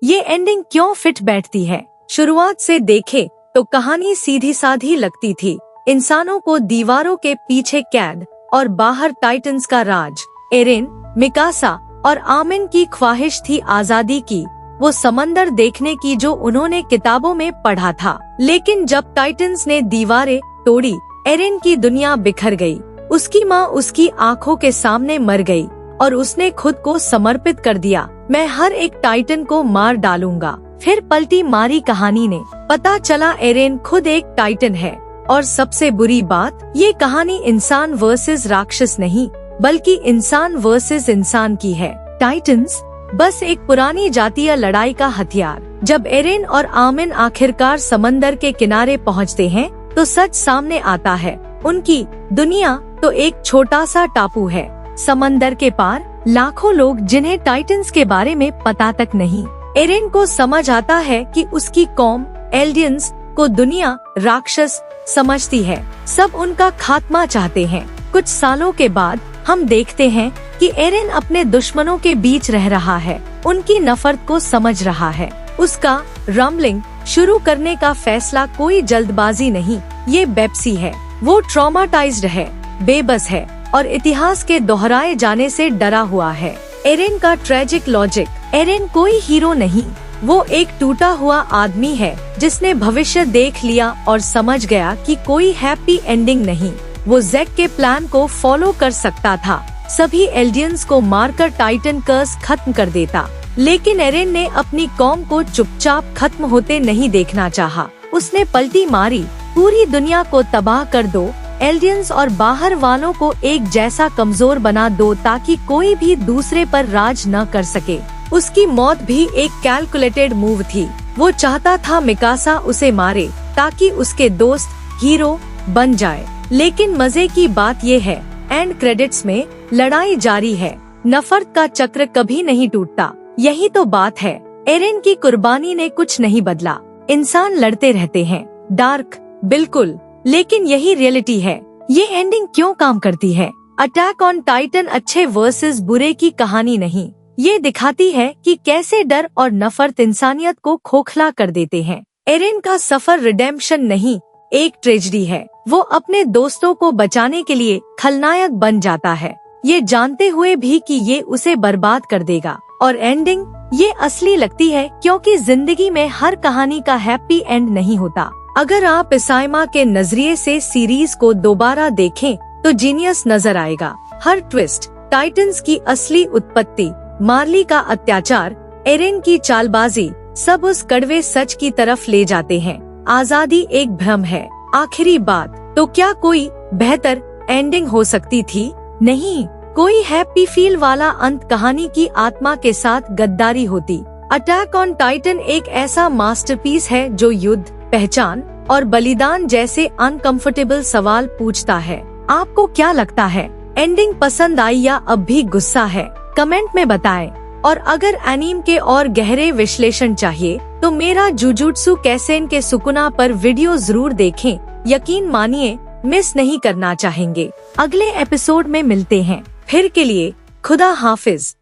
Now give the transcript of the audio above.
ये एंडिंग क्यों फिट बैठती है? शुरुआत से देखे तो कहानी सीधी साधी लगती थी। इंसानों को दीवारों के पीछे कैद और बाहर टाइटन्स का राज। एरेन, मिकासा और आमिन की ख्वाहिश थी आजादी की, वो समंदर देखने की जो उन्होंने किताबों में पढ़ा था। लेकिन जब टाइटन्स ने दीवारें तोड़ी, एरेन की दुनिया बिखर गई। उसकी माँ उसकी आंखों के सामने मर गई और उसने खुद को समर्पित कर दिया। मैं हर एक टाइटन को मार डालूंगा। फिर पलटी मारी कहानी ने। पता चला एरेन खुद एक टाइटन है। और सबसे बुरी बात, ये कहानी इंसान वर्सेस राक्षस नहीं, बल्कि इंसान वर्सेस इंसान की है। टाइटन्स बस एक पुरानी जातीय लड़ाई का हथियार। जब एरेन और आमिन आखिरकार समंदर के किनारे पहुँचते हैं, तो सच सामने आता है। उनकी दुनिया तो एक छोटा सा टापू है। समंदर के पार लाखों लोग जिन्हें टाइटन्स के बारे में पता तक नहीं। एरेन को समझ आता है कि उसकी कौम एल्डियंस को दुनिया राक्षस समझती है। सब उनका खात्मा चाहते हैं। कुछ सालों के बाद हम देखते हैं कि एरेन अपने दुश्मनों के बीच रह रहा है, उनकी नफरत को समझ रहा है। उसका रम्बलिंग शुरू करने का फैसला कोई जल्दबाजी नहीं, ये बेप्सी है। वो ट्रॉमाटाइज्ड है, बेबस है और इतिहास के दोहराए जाने से डरा हुआ है। एरेन का ट्रेजिक लॉजिक। एरेन कोई हीरो नहीं, वो एक टूटा हुआ आदमी है जिसने भविष्य देख लिया और समझ गया कि कोई हैप्पी एंडिंग नहीं। वो ज़ेक के प्लान को फॉलो कर सकता था, सभी एल्डियंस को मारकर टाइटन कर्स खत्म कर देता। लेकिन एरेन ने अपनी कौम को चुपचाप खत्म होते नहीं देखना चाहा। उसने पलटी मारी, पूरी दुनिया को तबाह कर दो, एल्डियंस और बाहर वालों को एक जैसा कमजोर बना दो ताकि कोई भी दूसरे पर राज न कर सके। उसकी मौत भी एक कैलकुलेटेड मूव थी। वो चाहता था मिकासा उसे मारे ताकि उसके दोस्त हीरो बन जाए। लेकिन मजे की बात ये है, एंड क्रेडिट्स में लड़ाई जारी है। नफरत का चक्र कभी नहीं टूटता। यही तो बात है। एरेन की कुर्बानी ने कुछ नहीं बदला। इंसान लड़ते रहते हैं। डार्क, बिल्कुल, लेकिन यही रियलिटी है। ये एंडिंग क्यों काम करती है? अटैक ऑन टाइटन अच्छे वर्सेस बुरे की कहानी नहीं, ये दिखाती है कि कैसे डर और नफरत इंसानियत को खोखला कर देते हैं। एरेन का सफर रिडेम्पशन नहीं, एक ट्रेजेडी है। वो अपने दोस्तों को बचाने के लिए खलनायक बन जाता है, ये जानते हुए भी कि ये उसे बर्बाद कर देगा। और एंडिंग ये असली लगती है क्योंकि जिंदगी में हर कहानी का हैप्पी एंड नहीं होता। अगर आप इसाइमा के नजरिए से सीरीज को दोबारा देखें तो जीनियस नजर आएगा। हर ट्विस्ट, टाइटन्स की असली उत्पत्ति, मार्ली का अत्याचार, एरेन की चालबाजी, सब उस कड़वे सच की तरफ ले जाते हैं। आजादी एक भ्रम है। आखिरी बात, तो क्या कोई बेहतर एंडिंग हो सकती थी? नहीं, कोई हैप्पी फील वाला अंत कहानी की आत्मा के साथ गद्दारी होती। अटैक ऑन टाइटन एक ऐसा मास्टरपीस है जो युद्ध, पहचान और बलिदान जैसे अनकंफर्टेबल सवाल पूछता है। आपको क्या लगता है? एंडिंग पसंद आई या अब भी गुस्सा है? कमेंट में बताएं। और अगर एनीम के और गहरे विश्लेषण चाहिए तो मेरा जुजुत्सु कैसेन के सुकुना पर वीडियो जरूर देखें। यकीन मानिए मिस नहीं करना चाहेंगे। अगले एपिसोड में मिलते हैं। फिर के लिए खुदा हाफिज।